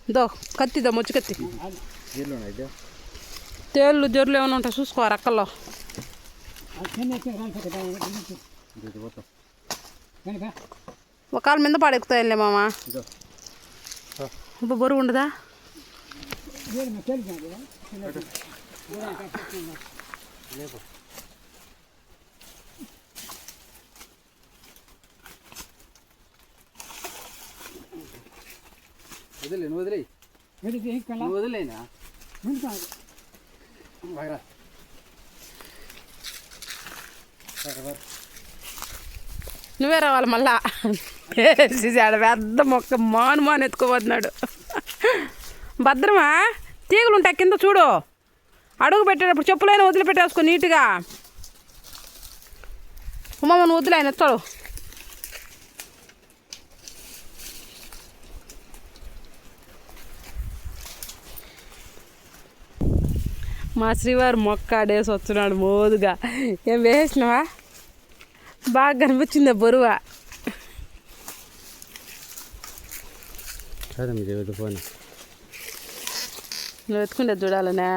దో కత్తిదో ముచ్చు కత్తి తేళ్ళు జొర్లు ఏమైనా ఉంటాయి చూసుకోవాలి అక్కల్లో ఒకళ్ళ మీద పాడెక్కుతాయిలే మామ బరువు ఉండదా వదిలేనా నువ్వే రావాలి మళ్ళా ఆడ పెద్ద మొక్క మాను ఎత్తుకోబోతున్నాడు భద్రమా తీగలు ఉంటాయి కింద చూడు అడుగు పెట్టేటప్పుడు చెప్పులైనా వదిలిపెట్టేసుకో నీట్గా ఉమ్మను వదిలే ఆయన ఎత్తాడు మా శ్రీవారు మొక్క ఆడేసి వస్తున్నాడు మోదుగా ఏం వేసినావా బాగా కనిపించిందా బరువా నువ్వు ఎత్తుకుంటే చూడాలనే